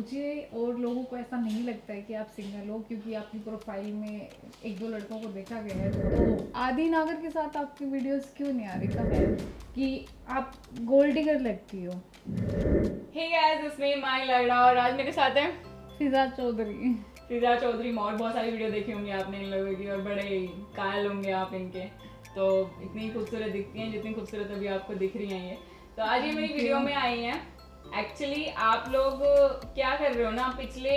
मुझे और लोगों को ऐसा नहीं लगता है कि आप सिंगल हो, क्योंकि आपकी प्रोफाइल में एक दो लड़कों को देखा गया है। तो आदि नागर के साथ आपकी वीडियोस क्यों नहीं आ रही? क्या है कि आप गोल्ड डिगर लगती हो? हे गाइस, इसमें माई लाइडा और आज मेरे साथ है फिजा चौधरी। फिजा चौधरी। और बहुत सारी वीडियो देखी होंगी आपने इन लोगों की और बड़े कायल होंगे आप इनके। तो इतनी खूबसूरत दिखती हैं जितनी खूबसूरत अभी आपको दिख रही हैं ये। तो आज ये मेरी वीडियो में आई हैं। एक्चुअली आप लोग क्या कर रहे हो ना, पिछले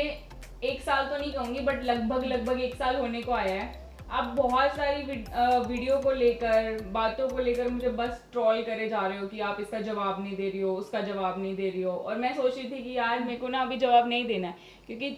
एक साल तो नहीं कहूँगी बट लगभग एक साल होने को आया है। आप बहुत सारी वीडियो को लेकर, बातों को लेकर मुझे बस ट्रोल करे जा रहे हो कि आप इसका जवाब नहीं दे रही हो, उसका जवाब नहीं दे रही हो। और मैं सोच रही थी कि यार मेरे को ना अभी जवाब नहीं देना है, क्योंकि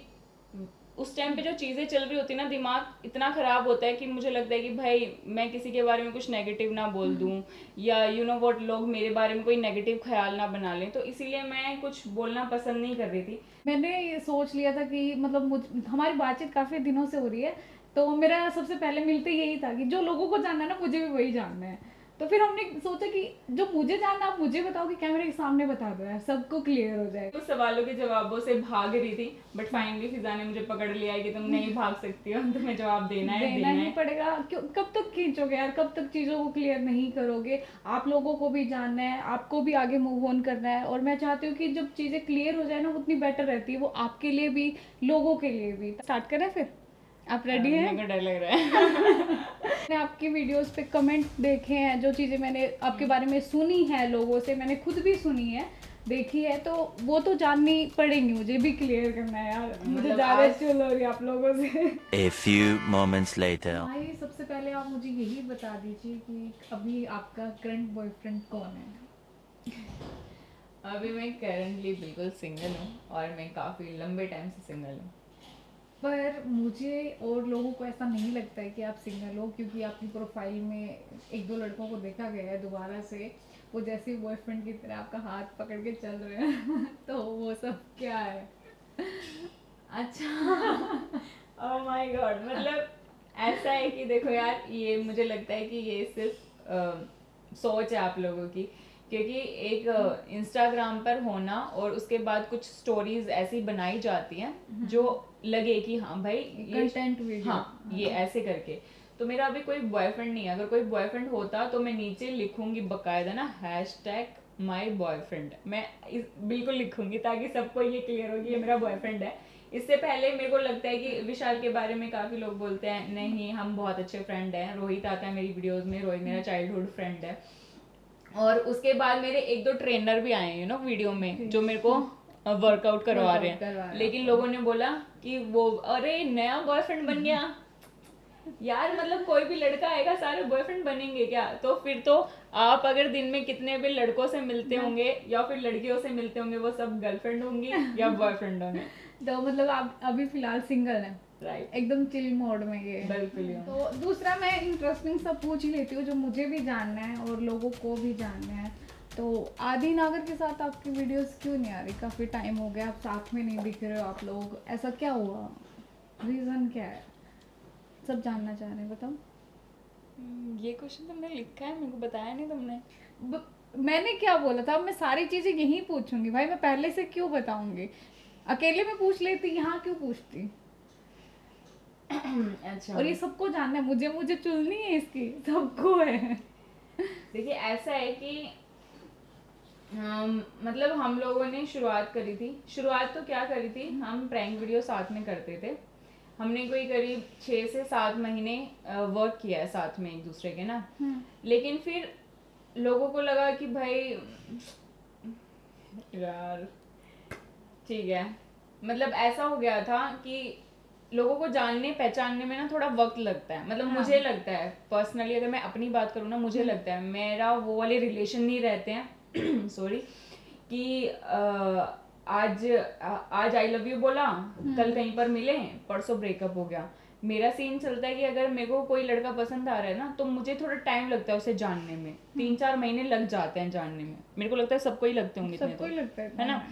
उस टाइम पे जो चीज़ें चल रही होती है ना, दिमाग इतना ख़राब होता है कि मुझे लगता है कि भाई मैं किसी के बारे में कुछ नेगेटिव ना बोल दूं, या यू नो व्हाट, लोग मेरे बारे में कोई नेगेटिव ख्याल ना बना लें। तो इसीलिए मैं कुछ बोलना पसंद नहीं कर रही थी। मैंने ये सोच लिया था कि मतलब हमारी बातचीत काफ़ी दिनों से हो रही है, तो मेरा सबसे पहले मिलते यही था कि जो लोगों को जानना है ना, मुझे भी वही जानना है। तो फिर हमने सोचा कि जो मुझे जानना आप मुझे बताओ, कि कैमरे के सामने बता दो यार, सबको क्लियर हो जाए। कुछ सवालों के जवाबों से भाग रही थी बट फाइनली फिजा ने मुझे पकड़ लिया है कि तुम नहीं भाग सकती हो, तुम्हें जवाब देना है, देना ही पड़ेगा। क्यों, कब तक खींचोगे यार, कब तक चीज़ों को क्लियर नहीं करोगे? आप लोगों को भी जानना है, आपको भी आगे मूव ऑन करना है, और मैं चाहती हूँ कि जब चीज़ें क्लियर हो जाए ना, उतनी बेटर रहती है वो आपके लिए भी, लोगों के लिए भी। स्टार्ट करें फिर? आप रेडी हैं? मेरे को डर लग रहा है। मैंने आपकी वीडियोस पे कमेंट देखे हैं, जो चीज़ें मैंने आपके बारे में सुनी है लोगों से, मैंने खुद भी सुनी है, देखी है, तो वो तो जाननी पड़ेंगी, मुझे भी क्लियर करना है यार। मुझे ज़्यादा चुल हो रही है आप लोगों से। A few moments later. भाई सबसे पहले आप मुझे यही बता दीजिए कि अभी आपका करंट बॉयफ्रेंड कौन है? अभी मैं करंटली बिल्कुल सिंगल हूँ और मैं काफ़ी लंबे टाइम से सिंगल हूँ। पर मुझे और लोगों को ऐसा नहीं लगता है कि आप सिंगल हो, क्योंकि आपकी प्रोफाइल में एक दो लड़कों को देखा गया है दोबारा से, वो जैसे बॉयफ्रेंड की तरह आपका हाथ पकड़ के चल रहे हैं। तो वो सब क्या है? अच्छा। ओह माय गॉड, मतलब ऐसा है कि देखो यार, ये मुझे लगता है कि ये सिर्फ सोच है आप लोगों की, क्योंकि एक इंस्टाग्राम पर होना और उसके बाद कुछ स्टोरीज ऐसी बनाई जाती हैं जो लगे कि हाँ भाई ये कंटेंट वीडियो। हाँ ये ऐसे करके। तो मेरा अभी कोई बॉयफ्रेंड नहीं है। अगर कोई बॉयफ्रेंड होता तो मैं नीचे लिखूंगी बकायदा ना, हैशटैग माई बॉयफ्रेंड। मैं बिल्कुल लिखूंगी ताकि सबको ये क्लियर हो कि ये मेरा बॉयफ्रेंड है। इससे पहले मेरे को लगता है कि विशाल के बारे में काफ़ी लोग बोलते हैं नहीं हम बहुत अच्छे फ्रेंड हैं। रोहित आता है मेरी वीडियोस में, रोहित मेरा चाइल्डहुड फ्रेंड है। और उसके बाद मेरे एक दो ट्रेनर भी आए हैं यू नो वीडियो में, जो मेरे को वर्कआउट करवा रहे हैं। लेकिन लोगों ने बोला कि वो अरे नया बॉयफ्रेंड बन गया। यार मतलब कोई भी लड़का आएगा सारे बॉयफ्रेंड बनेंगे क्या? तो फिर तो आप अगर दिन में कितने भी लड़कों से मिलते होंगे या फिर लड़कियों से मिलते होंगे, वो सब गर्लफ्रेंड होंगी या बॉयफ्रेंड होंगे। तो मतलब आप अभी फिलहाल सिंगल हैं? राइट, एकदम चिल मोड में ये। बिल्कुल। तो दूसरा मैं इंटरेस्टिंग सा पूछ ही लेती हूँ, जो मुझे भी जानना है और लोगों को भी जानना है। तो आदि नागर के साथ आपकी वीडियोस क्यों नहीं आ रही? काफ़ी टाइम हो गया, आप साथ में नहीं दिख रहे हो आप लोग, ऐसा क्या हुआ? रीज़न क्या है? सब जानना चाह रहे हैं, बताओ। ये क्वेश्चन तुमने लिखा है, मेरे को बताया नहीं तुमने। मैंने क्या बोला था? अब मैं सारी चीज़ें यहीं पूछूंगी भाई, मैं पहले से क्यों बताऊंगी? अकेले में पूछ लेती, यहाँ क्यों पूछती? अच्छा, और ये सबको जानना है, मुझे मुझे चुननी है इसकी, सबको है। देखिए ऐसा है कि मतलब हम लोगों ने शुरुआत करी थी। शुरुआत तो क्या करी थी, हम प्रैंक वीडियो साथ में करते थे। हमने कोई करीब 6 से 7 महीने वर्क किया है साथ में एक दूसरे के ना। लेकिन फिर लोगों को लगा कि भाई यार ठीक है, मतलब ऐसा हो गया था कि लोगों को जानने पहचानने में ना थोड़ा वक्त लगता है। मतलब मुझे लगता है पर्सनली, अगर मैं अपनी बात करूँ ना, मुझे लगता है मेरा वो वाले रिलेशन नहीं रहते हैं सॉरी, कि आज आई लव यू बोला, कल कहीं पर मिले, परसों ब्रेकअप हो गया। मेरा सीन चलता है कि अगर मेरे को कोई लड़का पसंद आ रहा है ना, तो मुझे थोड़ा टाइम लगता है उसे जानने में, 3-4 महीने लग जाते हैं जानने में। मेरे को लगता है सबको ही लगते होंगे इतने, सबको ही लगता है है ना।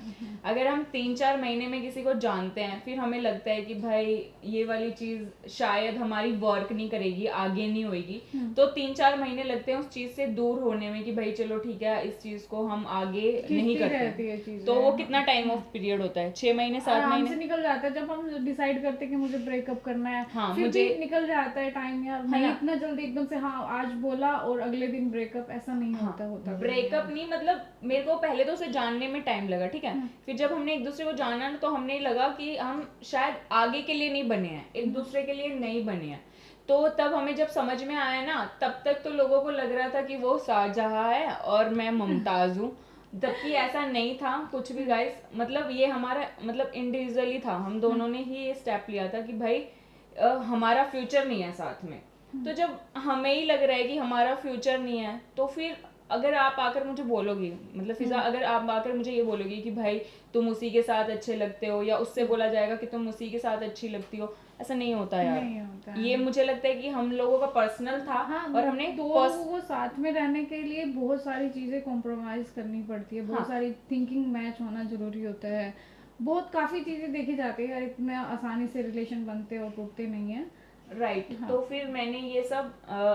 अगर हम 3-4 महीने में किसी को जानते हैं, फिर हमें लगता है कि भाई ये वाली चीज शायद हमारी वर्क नहीं करेगी, आगे नहीं होगी, तो 3-4 महीने लगते हैं उस चीज से दूर होने में कि भाई चलो ठीक है, इस चीज को हम आगे नहीं रहती है करते। चीजें। तो वो कितना टाइम ऑफ पीरियड होता है, 6 महीने 7 आराम महीने से निकल जाता है जब हम डिसाइड करते हैं कि मुझे ब्रेकअप करना है। हाँ, फिर मुझे भी निकल जाता है टाइम यार, नहीं इतना जल्दी एकदम से हाँ आज बोला और अगले दिन ब्रेकअप, ऐसा नहीं होता ब्रेकअप नहीं, मतलब मेरे को पहले तो उसे जानने में टाइम लगा, ठीक है। फिर जब हमने एक दूसरे को जाना ना, तो हमने लगा कि हम शायद आगे के लिए नहीं बने हैं, एक दूसरे के लिए नहीं बने हैं। तो तब हमें जब समझ में आया ना, तब तक तो लोगों को लग रहा था कि वो शाहजहां है और मैं मुमताज हूँ, जबकि ऐसा नहीं था कुछ भी गाइस। मतलब ये हमारा मतलब इंडिविजुअली था, हम दोनों ने ही ये स्टेप लिया था कि भाई हमारा फ्यूचर नहीं है साथ में। तो जब हमें ही लग रहा है कि हमारा फ्यूचर नहीं है, तो फिर अगर आप आकर मुझे बोलोगी, मतलब फिजा अगर आप आकर मुझे ये बोलोगी कि भाई तुम उसी के साथ अच्छे लगते हो, या उससे बोला जाएगा कि तुम उसी के साथ अच्छी लगती हो, ऐसा नहीं होता यार। नहीं होता है। ये मुझे लगता है कि हम लोगों का पर्सनल था। हाँ, और हमने दो लोगों को साथ में रहने के लिए बहुत सारी चीजें कॉम्प्रोमाइज करनी पड़ती है, बहुत सारी थिंकिंग मैच होना जरूरी होता है, बहुत काफी चीजें देखी जाती है, इतना आसानी से रिलेशन बनते और टूटते नहीं है। राइट। तो फिर मैंने ये सब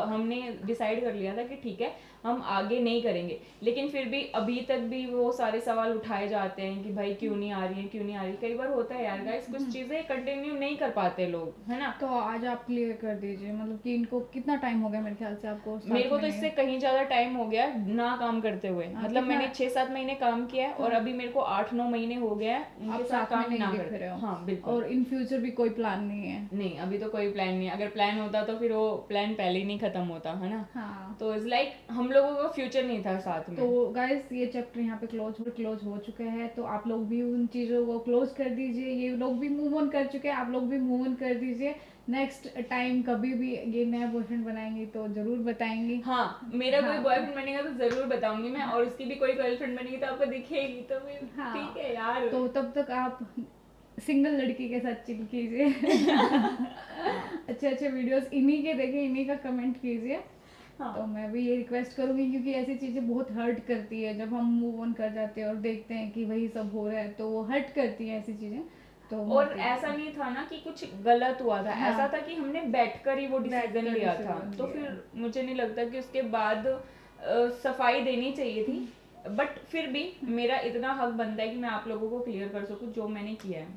हमने डिसाइड कर लिया था कि ठीक है हम आगे नहीं करेंगे। लेकिन फिर भी अभी तक भी वो सारे सवाल उठाए जाते हैं कि भाई क्यों नहीं आ रही है, क्यों नहीं आ रही। कई बार होता है यार गाइस, कुछ चीजें कंटिन्यू नहीं कर पाते लोग, है ना। तो आज आप क्लियर कर दीजिए, मतलब कि इनको कितना टाइम हो गया मेरे ख्याल से आपको साथ मेरे को में तो इससे कहीं ज्यादा टाइम हो गया ना काम करते हुए। मतलब मैंने 6-7 महीने काम किया है, और अभी मेरे को 8-9 महीने हो गया है आप उनके साथ साथ काम में ना नहीं दिख करते। रहे हो। हाँ बिल्कुल। और इन फ्यूचर भी कोई प्लान नहीं है। नहीं, अभी तो कोई प्लान नहीं है। अगर प्लान होता तो फिर वो प्लान पहले ही नहीं खत्म होता, है ना। हाँ। तो इट्स लाइक हम लोगों का फ्यूचर नहीं था साथ में। तो गाइस ये चैप्टर यहाँ पे क्लोज हो चुका है, तो आप लोग भी उन चीज़ों को क्लोज कर दीजिए, ये लोग भी मूव ऑन कर चुके हैं, आप लोग भी मूव ऑन कर दीजिए। नेक्स्ट टाइम कभी भी ये नया बॉयफ्रेंड बनाएंगे तो जरूर बताएंगे। हाँ, मेरा कोई बॉयफ्रेंड बनेगा तो जरूर बताऊंगी मैं, और उसकी भी कोई गर्लफ्रेंड बनेगी तो आपको दिखेगी, तो फिर ठीक है यार। तो तब तक आप सिंगल लड़की के साथ चिल कीजिए। अच्छे अच्छे वीडियोस इन्हीं के देखें, इन्हीं का कमेंट कीजिए। हाँ। तो मैं भी ये रिक्वेस्ट करूंगी, क्योंकि ऐसी चीज़ें बहुत हर्ट करती है जब हम मूव ऑन कर जाते हैं और देखते हैं कि वही सब हो रहा है, तो वो हर्ट करती है ऐसी चीज़ें। तो और ऐसा नहीं था ना कि कुछ गलत हुआ था, ऐसा था कि हमने बैठकर ही वो डिसीजन लिया था। तो फिर मुझे नहीं लगता कि उसके बाद सफाई देनी चाहिए थी। बट फिर भी मेरा इतना हक बनता है कि मैं आप लोगों को क्लियर कर सकूं जो मैंने किया है।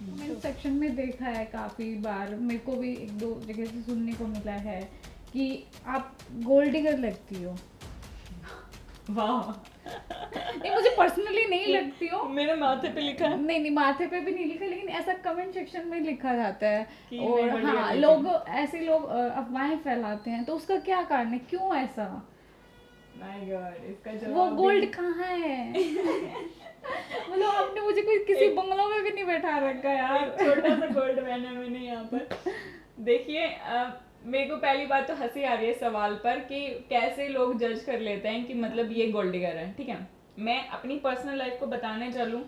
मैंने सेक्शन में देखा है काफ़ी बार, मेरे को भी 1-2 जगह से सुनने को मिला है कि आप गोल्ड डिगर लगती हो। वाह। नहीं, मुझे पर्सनली नहीं लगती हो। मेरे माथे पे लिखा है। नहीं, माथे पे भी नहीं लिखा, लेकिन ऐसा कमेंट सेक्शन में लिखा जाता है। कि और मैं बढ़िया हाँ, लड़की लोग ऐसे लोग अफवाहें फैलाते हैं, तो उसका क्या कारण है, क्यों ऐसा? माय गॉड, इसका वो जवाब गोल्ड कहाँ है? मतलब आपने मुझे कोई किसी बंगलों में भी नहीं बैठा रखा यार। छोटा सा गोल्ड मैन है मैंने यहाँ पर। देखिए मेरे को पहली बात तो हंसी आ रही है सवाल पर कि कैसे लोग जज कर लेते हैं कि मतलब ये गोल्ड डिगर है। ठीक है, मैं अपनी पर्सनल लाइफ को बताने चलूँ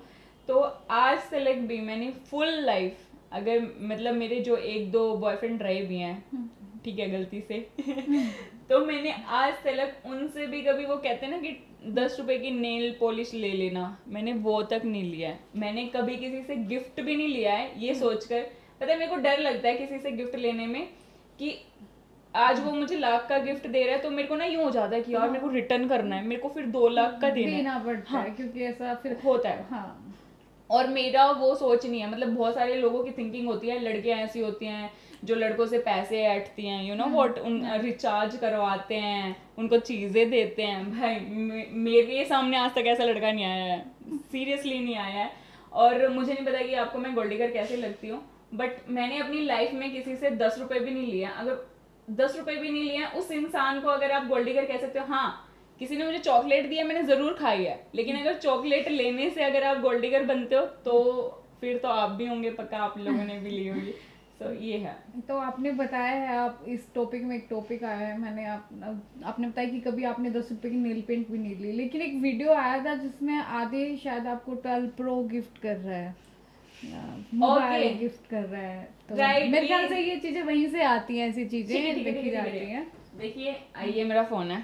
तो आज से लाइक भी मैंने फुल लाइफ, अगर मतलब मेरे जो 1-2 बॉयफ्रेंड रहे भी हैं, ठीक है, गलती से तो मैंने आज तक उनसे भी कभी वो कहते हैं ना कि 10 रुपए की नेल पॉलिश ले लेना, मैंने वो तक नहीं लिया है। मैंने कभी किसी से गिफ्ट भी नहीं लिया है, ये सोचकर। पता है मेरे को डर लगता है किसी से गिफ्ट लेने में कि आज वो मुझे लाख का गिफ्ट दे रहा है तो मेरे को ना यूं हो जाता है कि यार मेरे को रिटर्न करना है, मेरे को फिर 2 लाख का देना पड़ता है, क्योंकि ऐसा फिर होता है। हाँ। और मेरा वो सोच नहीं है, मतलब बहुत सारे लोगों की थिंकिंग होती है, लड़कियां ऐसी होती हैं जो लड़कों से पैसे ऐंठती हैं, यू नो व्हाट, उन रिचार्ज करवाते हैं, उनको चीजें देते हैं। भाई मेरे सामने आज तक ऐसा लड़का नहीं आया है, सीरियसली नहीं आया है। और मुझे नहीं पता कि आपको मैं गोल्ड डिगर कैसे लगती हूँ, बट मैंने अपनी लाइफ में किसी से 10 रुपए भी नहीं लिया। अगर 10 रुपए भी नहीं लिए उस इंसान को अगर आप गोल्ड डिगर कह सकते हो। हाँ, किसी ने मुझे चॉकलेट दिया, मैंने जरूर खाई है, लेकिन अगर चॉकलेट लेने से अगर आप गोल्ड डिगर बनते हो तो फिर तो आप भी होंगे, पक्का आप लोगों ने भी ली होगी। तो ये है। तो आपने बताया है, आप इस टॉपिक में एक टॉपिक आया है, मैंने आपने बताया कि कभी आपने 10 रुपए की नेल पेंट भी नहीं ली, लेकिन एक वीडियो आया था जिसमें आदि शायद आपको 12 प्रो गिफ्ट कर रहा है। Mobile Okay. गिफ्ट कर रहा है तो Right, मेरे ख्याल ये- से ये चीजें वहीं से आती हैं, ऐसी ठीक है, चीजें ठीक है, देखी ठीक है, जाती ठीक है। हैं। देखिए ये मेरा फोन है,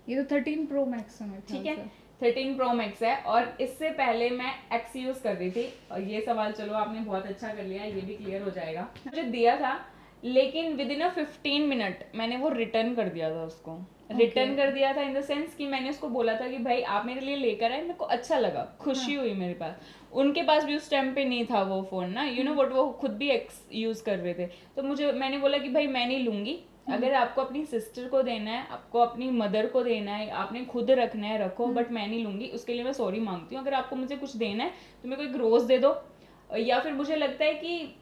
ये तो 13 प्रो मैक्स है मेरे ख्याल ठीक है, से। 13 प्रो मैक्स है, और इससे पहले मैं एक्स यूज कर रही थी, और ये सवाल चलो आपने बहुत अच्छा कर लिया, ये भी क्लियर हो जाएगा। मुझे दिया था, लेकिन विद इन अ 15 मिनट मैंने वो रिटर्न कर दिया था उसको। रिटर्न कर दिया था इन द सेंस कि मैंने उसको बोला था कि भाई आप मेरे लिए लेकर आए, मेरे को अच्छा लगा, खुशी हुई मेरे पास। उनके पास भी उस टाइम पे नहीं था वो फोन ना, यू नो व्हाट, वो खुद भी एक्स यूज कर रहे थे। तो मैंने बोला कि भाई मैं नहीं लूंगी, अगर आपको अपनी सिस्टर को देना है, आपको अपनी मदर को देना है, आपने खुद रखना है रखो, बट मैं नहीं लूंगी, उसके लिए मैं सॉरी मांगती हूँ। अगर आपको मुझे कुछ देना है तो मेरे को एक रोज दे दो, या फिर मुझे लगता है कि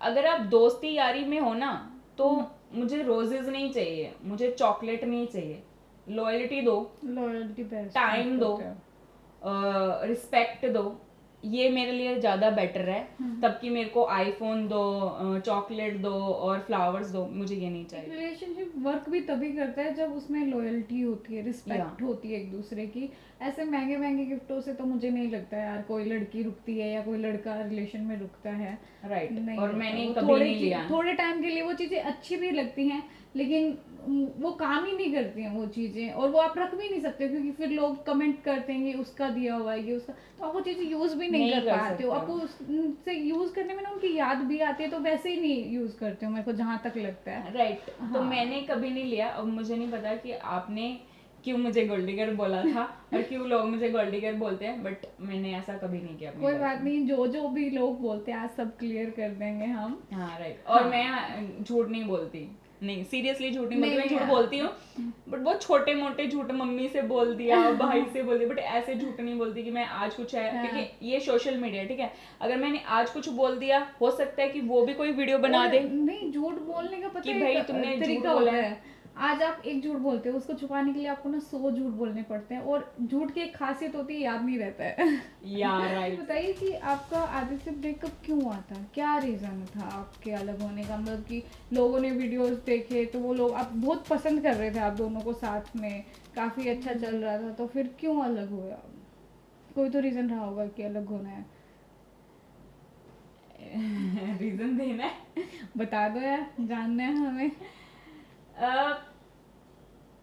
अगर आप दोस्ती यारी में हो ना, तो मुझे रोजेज नहीं चाहिए, मुझे चॉकलेट नहीं चाहिए, लॉयल्टी दो, लॉयल्टी बेस्ट, टाइम दो, रिस्पेक्ट दो, ये मेरे लिए ज़्यादा बेटर है। तब कि मेरे को आईफोन दो, चॉकलेट दो और फ्लावर्स दो, मुझे ये नहीं चाहिए। रिलेशनशिप वर्क भी तभी करता है जब उसमें लॉयल्टी होती है, रिस्पेक्ट होती है एक दूसरे की। ऐसे महंगे महंगे गिफ्टों से तो मुझे नहीं लगता यार कोई लड़की रुकती है या कोई लड़का रिलेशन में रुकता है। राइट, नहीं और होता। मैंने वो कभी नहीं लिया। थोड़े टाइम के लिए वो चीजें अच्छी भी लगती हैं, लेकिन वो काम ही नहीं करती हैं वो चीजें, और वो आप रख भी नहीं सकते क्योंकि फिर लोग कमेंट करते हैं कि उसका दिया हुआ है, ये उसका, तो आप वो चीजें यूज भी नहीं कर पाते हो। आपको उससे यूज करने में ना उनकी याद भी आती है, तो वैसे ही नहीं यूज करते हो मेरे को जहां तक लगता है। राइट, तो मैंने कभी नहीं लिया। और मुझे नहीं पता कि आपने क्यों मुझे गोल्ड डिगर बोला था और क्यों लोग मुझे गोल्ड डिगर बोलते हैं, बट मैंने ऐसा कभी नहीं किया अपनी कोई life बात में। नहीं, जो जो भी लोग बोलते हैं आज सब क्लियर कर देंगे हम। हाँ राइट, और मैं झूठ नहीं बोलती, नहीं सीरियसली झूठ नहीं बोलती, मैं झूठ बोलती हूँ, बट बहुत छोटे मोटे झूठ, मम्मी से बोल दिया, भाई से बोल दिया, बट ऐसे झूठ नहीं बोलती कि मैं आज कुछ है, क्योंकि ये सोशल मीडिया, ठीक है, अगर मैंने आज कुछ बोल दिया, हो सकता है कि वो भी कोई वीडियो बना दे नहीं, झूठ बोलने का पता कि है भाई एक तुमने झूठ तरीका बोला होता है। आज आप एक झूठ बोलते हो, उसको छुपाने के लिए आपको ना 100 झूठ बोलने पड़ते हैं, और झूठ की एक खासियत होती है, याद नहीं रहता है। यार राइट। बताइए कि आपका आदित्य से ब्रेकअप क्यों हुआ था, क्या रीजन था आपके अलग होने का? मतलब कि लोगों ने वीडियोस देखे तो वो लोग आप बहुत पसंद कर रहे थे, आप दोनों को साथ में काफी अच्छा चल रहा था, तो फिर क्यों अलग हुए आप? कोई तो रीजन रहा होगा कि अलग होना है। रीजन देना है? बता दो यार, जानना है हमें।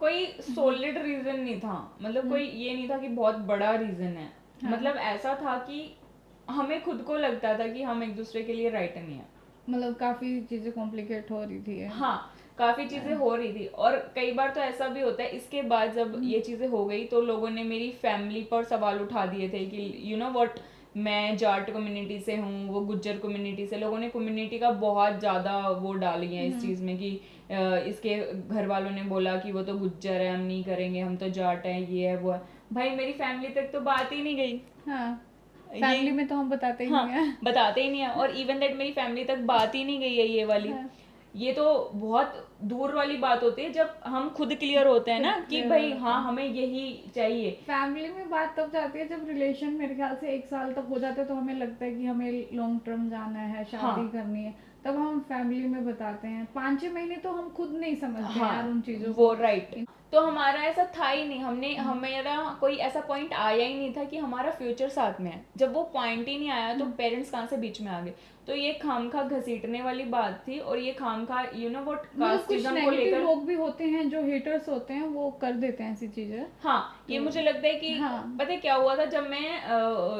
कोई सॉलिड रीजन नहीं था, मतलब कोई ये नहीं था कि बहुत बड़ा रीजन है। मतलब ऐसा था कि हमें खुद को लगता था कि हम एक दूसरे के लिए राइट नहीं है। मतलब काफी चीजें कॉम्प्लिकेट हो रही थी। हाँ, काफी चीजें हो रही थी, और कई बार तो ऐसा भी होता है, इसके बाद जब ये चीजें हो गई तो लोगों ने मेरी फैमिली पर सवाल उठा दिए थे कि यू नो व्हाट, मैं जाट कम्युनिटी से हूँ, वो गुज्जर कम्युनिटी से। लोगों ने कम्युनिटी का बहुत ज़्यादा वो डाली है इस चीज़ में कि इसके घर वालों ने बोला कि वो तो गुज्जर है, हम नहीं करेंगे, हम तो जाट हैं, ये है वो है। भाई मेरी फैमिली तक तो बात ही नहीं गई। हाँ, फैमिली में तो हम बताते ही नहीं है। बताते ही नहीं है, और इवन दैट मेरी फैमिली तक बात ही नहीं गई है ये वाली। ये तो बहुत दूर वाली बात होती है जब हम खुद क्लियर होते हैं ना कि भाई हाँ हमें यही चाहिए। फैमिली में बात तब जाती है जब रिलेशन मेरे ख्याल से 1 साल तक हो जाता है, तो हमें लगता है कि हमें लॉन्ग टर्म जाना है, शादी करनी है, तब हम फैमिली में बताते हैं। 5-6 महीने तो हम खुद नहीं समझते यार उन चीजों वो राइट। तो हमारा ऐसा था ही नहीं, हमारा कोई ऐसा पॉइंट आया ही नहीं था कि हमारा फ्यूचर साथ में है। जब वो पॉइंट ही नहीं आया तो पेरेंट्स कहाँ से बीच में आ गए? तो ये खामखा घसीटने वाली बात थी, और ये खामखा यू नो व्हाट कास्टिज्म को लेकर लोग भी होते हैं जो हेटर्स होते हैं, वो कर देते हैं ऐसी चीजें। हाँ, ये मुझे लगता है कि पता है क्या हुआ था, जब मैं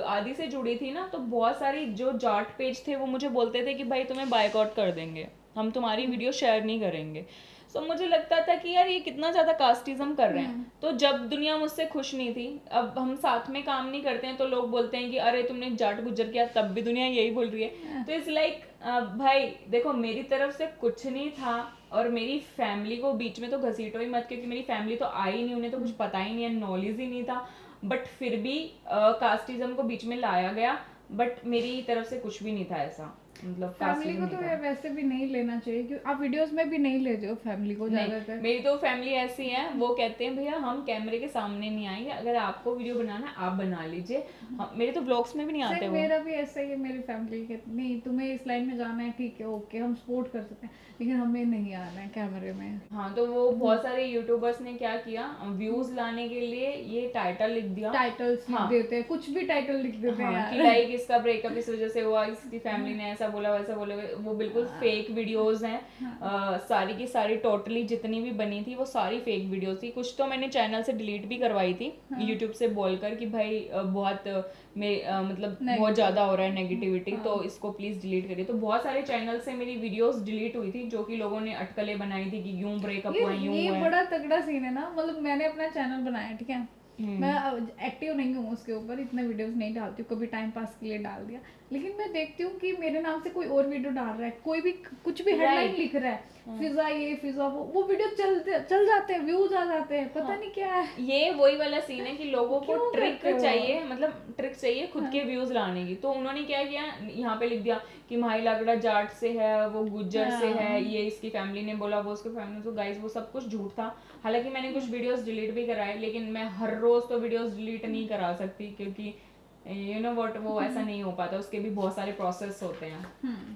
आदि से जुड़ी थी ना, तो बहुत सारी जो जाट पेज थे वो मुझे बोलते थे कि भाई तुम्हें बायकॉट कर देंगे, हम तुम्हारी वीडियो शेयर नहीं करेंगे। तो मुझे लगता था कि यार ये कितना ज्यादा कास्टिज्म कर रहे हैं। तो जब दुनिया मुझसे खुश नहीं थी, अब हम साथ में काम नहीं करते हैं, तो लोग बोलते हैं कि अरे तुमने जाट गुज्जर किया, तब भी दुनिया यही बोल रही है। तो इट्स लाइक भाई देखो, मेरी तरफ से कुछ नहीं था, और मेरी फैमिली को बीच में तो घसीटो ही मत, क्योंकि मेरी फैमिली तो आई नहीं, उन्हें तो कुछ पता ही नहीं है, नॉलेज ही नहीं था। बट फिर भी कास्टिज्म को बीच में लाया गया, बट मेरी तरफ से कुछ भी नहीं था ऐसा। मतलब फैमिली को तो यार वैसे भी नहीं लेना चाहिए, क्योंकि आप वीडियोस में भी नहीं लेते हो फैमिली को ज्यादातर। मेरी तो फैमिली ऐसी है, वो कहते हैं भैया हम कैमरे के सामने नहीं आएंगे, अगर आपको वीडियो बनाना है आप बना लीजिए, मेरे तो ब्लॉग्स में भी नहीं आते वो। मेरा भी ऐसा ही है, मेरी फैमिली के नहीं तुम्हें इस लाइन में जाना है ठीक है ओके हम सपोर्ट कर सकते हैं, लेकिन हमें नहीं आना है कैमरे में। हाँ तो वो बहुत सारे यूट्यूबर्स ने क्या किया, व्यूज लाने के लिए ये टाइटल लिख दिया, टाइटल्स लिख देते हैं, कुछ भी टाइटल लिख देते हैं हाँ, कि लाइक इसका ब्रेकअप इस वजह से हुआ, इसकी फैमिली ने ऐसा बोला वैसा बोला, वो बिल्कुल फेक वीडियोस हैं। सारी की सारी टोटली जितनी भी बनी थी वो सारी फेक वीडियोस थी। कुछ तो मैंने चैनल से डिलीट भी करवाई थी यूट्यूब से बोलकर कि भाई बहुत मतलब बहुत ज्यादा हो रहा है नेगेटिविटी, तो इसको प्लीज डिलीट करिए। तो बहुत सारे चैनल से मेरी वीडियोस डिलीट हुई थी, जो कि लोगों ने अटकलें बनाई थी कि यूं ब्रेकअप हुआ, यूं हुआ। ये बड़ा तगड़ा सीन है ना, मतलब मैंने अपना चैनल बनाया ठीक है, मैं एक्टिव नहीं हूँ उसके ऊपर, इतने वीडियोस नहीं डालती हूँ, कभी टाइम पास के लिए डाल दिया, लेकिन मैं देखती हूँ कि मेरे नाम से कोई और वीडियो डाल रहा है, कोई भी कुछ भी हेडलाइन लिख रहा है, फिजा ये फिजा वो वीडियो चल जाते हैं, व्यूज आ जाते हैं, पता नहीं क्या है। ये वही वाला सीन है कि लोगों को ट्रिक चाहिए, मतलब ट्रिक चाहिए खुद के व्यूज लाने की। तो उन्होंने क्या किया, यहाँ पे लिख दिया कि माही लाकड़ा जाट से है, वो गुज्जर से है, ये इसकी फैमिली ने बोला, वो उसके फैमिली। तो गाइस वो सब कुछ झूठ था। हालांकि मैंने कुछ वीडियोस डिलीट भी कराए, लेकिन मैं हर रोज तो वीडियोस डिलीट नहीं करा सकती, क्योंकि यू नो व्हाट, वो ऐसा नहीं हो पाता, उसके भी बहुत सारे प्रोसेस होते हैं।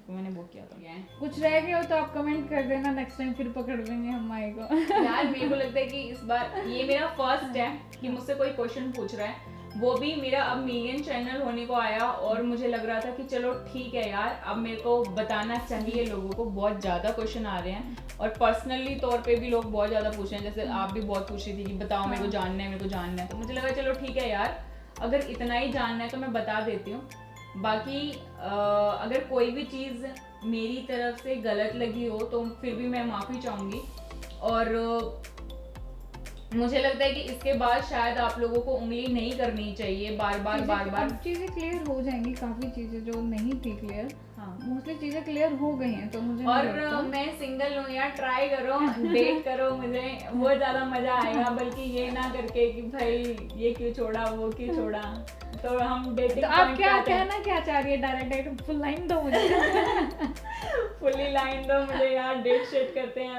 तो मैंने वो किया था। कुछ रह गया हो तो आप कमेंट कर देना, नेक्स्ट टाइम फिर पकड़ लेंगे हम माई को। यार मेरे को लगता है कि इस बार ये मेरा फर्स्ट है कि मुझसे कोई क्वेश्चन पूछ रहा है, वो भी मेरा अब मिलियन चैनल होने को आया, और मुझे लग रहा था कि चलो ठीक है यार, अब मेरे को बताना चाहिए लोगों को। बहुत ज़्यादा क्वेश्चन आ रहे हैं, और पर्सनली तौर पे भी लोग बहुत ज़्यादा पूछ रहे हैं, जैसे आप भी बहुत पूछ रही थी कि बताओ मेरे को जानना है, मेरे को जानना है। तो मुझे लगा चलो ठीक है यार, अगर इतना ही जानना है तो मैं बता देती हूँ। बाकी अगर कोई भी चीज़ मेरी तरफ से गलत लगी हो तो फिर भी मैं माफ़ी चाहूँगी, और मुझे लगता है कि इसके बाद शायद आप लोगों को उंगली नहीं करनी चाहिए बार बार। चीजें क्लियर हो जाएंगी, काफी चीजें जो नहीं थी क्लियर, हाँ मोस्टली चीजें क्लियर हो गई हैं, तो मुझे और मैं सिंगल हूँ यार, ट्राई करो, डेट करो, मुझे वो ज्यादा मजा आएगा, बल्कि ये ना करके कि भाई ये क्यों छोड़ा वो क्यों छोड़ा। तो हम डेटिंग, तो आप क्या कहना क्या चाह रही है, डायरेक्ट फुल लाइन दो मुझे। फुल्ली लाइन दो मुझे यार, डेट शेट करते हैं।